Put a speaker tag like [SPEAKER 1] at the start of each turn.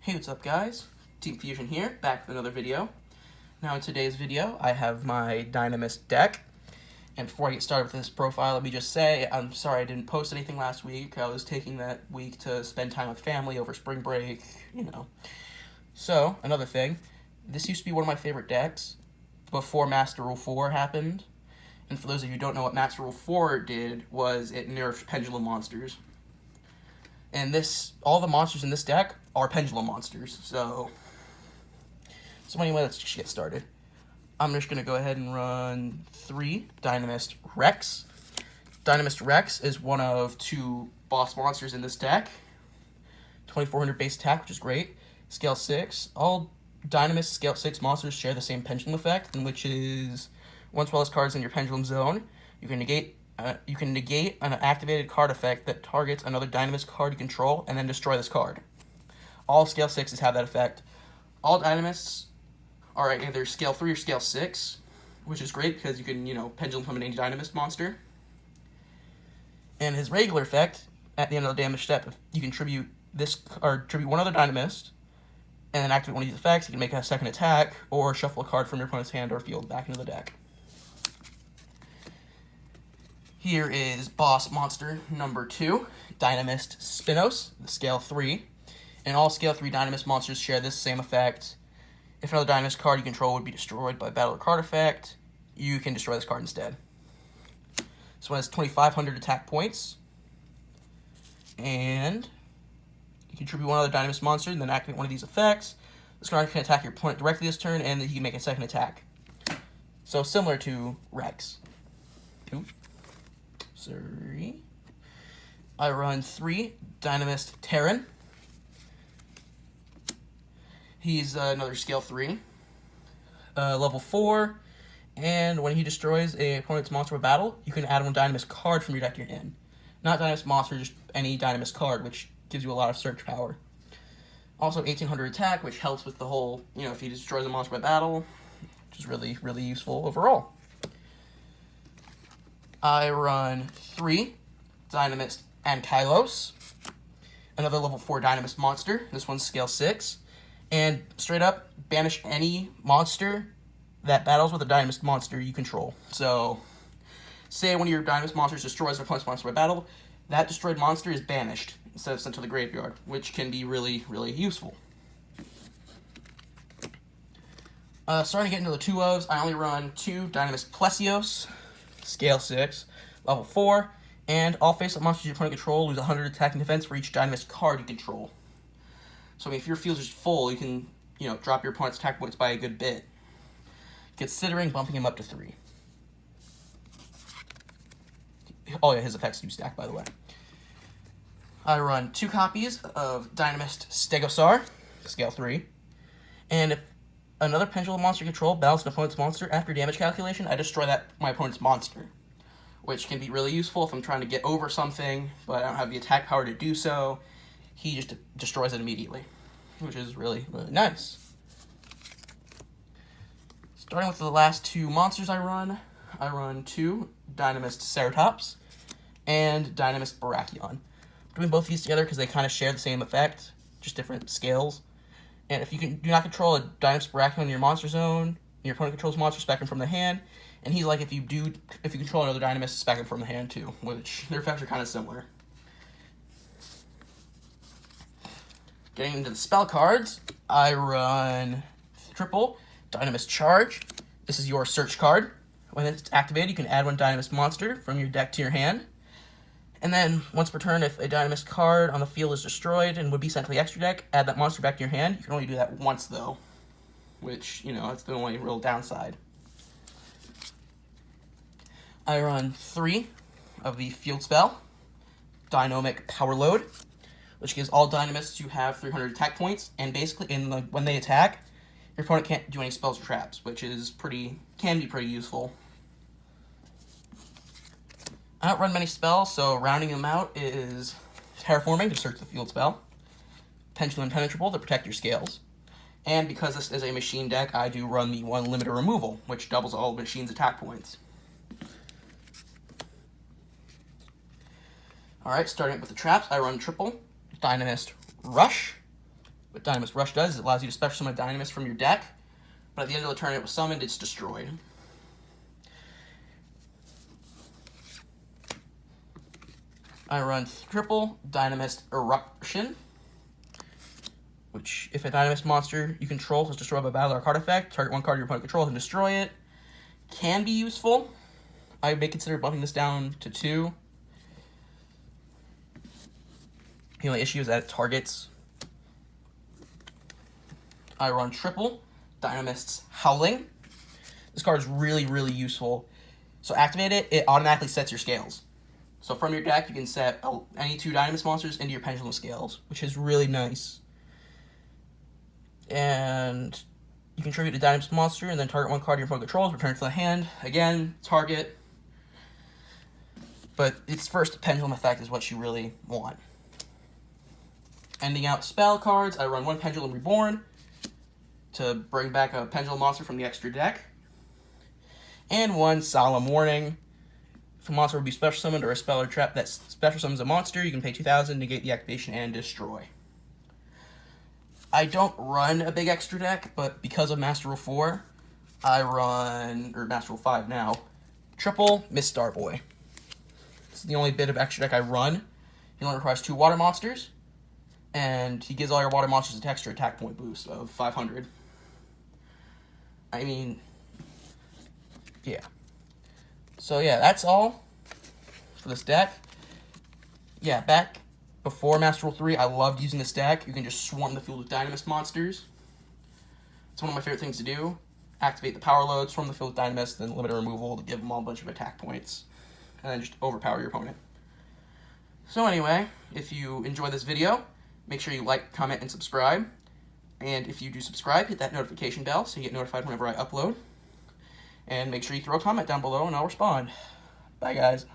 [SPEAKER 1] Hey, what's up guys? Team Fusion here, back with another video. Now in today's video, I have my Dinomist deck. And before I get started with this profile, let me just say, I'm sorry I didn't post anything last week. I was taking that week to spend time with family over spring break, you know. So, another thing, this used to be one of my favorite decks before Master Rule 4 happened. And for those of you who don't know what Master Rule 4 did, was it nerfed pendulum monsters. And all the monsters in this deck are pendulum monsters, so anyway, let's just get started. I'm just going to go ahead and run 3 Dinomist Rex. Dinomist Rex is one of 2 boss monsters in this deck. 2400 base attack, which is great. Scale 6. All Dinomist Scale 6 monsters share the same pendulum effect, which is once while this card is in your pendulum zone, you can negate an activated card effect that targets another Dinomist card you control and then destroy this card. All Scale 6s have that effect. All Dinomists are either Scale 3 or Scale 6, which is great because you can, pendulum summon any Dinomist monster. And his regular effect, at the end of the damage step, you can tribute one other Dinomist, and then activate one of these effects. You can make a second attack, or shuffle a card from your opponent's hand or field back into the deck. Here is boss monster number 2, Dinomist Spinos, the Scale 3. And all Scale 3 Dinomist monsters share this same effect. If another Dinomist card you control would be destroyed by battle or card effect, you can destroy this card instead. This one has 2,500 attack points. And you can tribute one other Dinomist monster and then activate one of these effects. This card can attack your opponent directly this turn, and then you can make a second attack. So similar to Rex. 2, 3. I run 3 Dinomist Terran. He's another Scale 3, level 4, and when he destroys an opponent's monster of battle, you can add one Dinomist card from your deck to your hand. Not Dinomist monster, just any Dinomist card, which gives you a lot of search power. Also 1,800 attack, which helps with the whole, if he destroys a monster by battle, which is really, really useful overall. I run 3 Dinomist Ankylos, another level 4 Dinomist monster. This one's Scale 6. And straight up, banish any monster that battles with a Dinomist monster you control. So, say one of your Dinomist monsters destroys an opponent's monster by battle, that destroyed monster is banished instead of sent to the graveyard, which can be really, really useful. Starting to get into the 2-ofs, I only run 2 Dinomist Plesios, Scale 6, level 4, and all face-up monsters your opponent control lose 100 attack and defense for each Dinomist card you control. So, if your field's just full, you can, drop your opponent's attack points by a good bit, considering bumping him up to 3. Oh yeah, his effects do stack, by the way. I run 2 copies of Dinomist Stegosaur, Scale 3, and if another pendulum monster you control battles an opponent's monster after damage calculation, I destroy my opponent's monster, which can be really useful if I'm trying to get over something, but I don't have the attack power to do so. He just destroys it immediately, which is really, really nice. Starting with the last 2 monsters I run 2 Dinomist Ceratops and Dinomist Barakion. I'm doing both of these together because they kind of share the same effect, just different scales. And if you do not control a Dinomist Barakion in your monster zone, your opponent controls monster, spec from the hand, and he's like if you control another Dinomist, spec from the hand too, which their effects are kind of similar. Getting into the spell cards, I run triple Dinomist Charge. This is your search card. When it's activated, you can add one Dinomist monster from your deck to your hand. And then, once per turn, if a Dinomist card on the field is destroyed and would be sent to the extra deck, add that monster back to your hand. You can only do that once, though, which, that's the only real downside. I run 3 of the field spell, Dynamic Power Load, which gives all Dinomists who have 300 attack points, and basically, when they attack, your opponent can't do any spells or traps, which is can be pretty useful. I don't run many spells, so rounding them out is Terraforming to search the field spell, Pendulum Impenetrable to protect your scales, and because this is a machine deck, I do run the 1 Limiter Removal, which doubles all the machine's attack points. Alright, starting with the traps, I run triple Dinomist Rush, what Dinomist Rush does is it allows you to special summon a Dinomist from your deck, but at the end of the turn it was summoned, it's destroyed. I run triple Dinomist Eruption, which, if a Dinomist monster you control is destroyed by battle or card effect, target one card your opponent controls and destroy it. Can be useful. I may consider bumping this down to 2. The only issue is that it targets. I run triple Dinomist's Howling. This card is really, really useful. So activate it, it automatically sets your scales. So from your deck, you can set any 2 Dinomist monsters into your Pendulum scales, which is really nice. And you contribute a Dinomist monster and then target one card your opponent controls, return it to the hand. Again, target. But its first Pendulum effect is what you really want. Ending out spell cards, I run 1 Pendulum Reborn to bring back a Pendulum monster from the extra deck. And 1 Solemn Warning. If a monster would be special summoned or a spell or trap that special summons a monster, you can pay 2,000, negate the activation, and destroy. I don't run a big extra deck, but because of Master Rule 4, I run, or Master Rule 5 now, triple Miss Starboy. It's the only bit of extra deck I run. He only requires 2 water monsters, and he gives all your water monsters an extra attack point boost of 500. I mean, yeah. So yeah, that's all for this deck. Yeah, back before Master Rule 3, I loved using this deck. You can just swarm the field with Dinomist monsters. It's one of my favorite things to do. Activate the power load, swarm the field with Dinomist, then limit removal to give them all a bunch of attack points. And then just overpower your opponent. So anyway, if you enjoy this video, make sure you like, comment, and subscribe. And if you do subscribe, hit that notification bell so you get notified whenever I upload. And make sure you throw a comment down below and I'll respond. Bye, guys.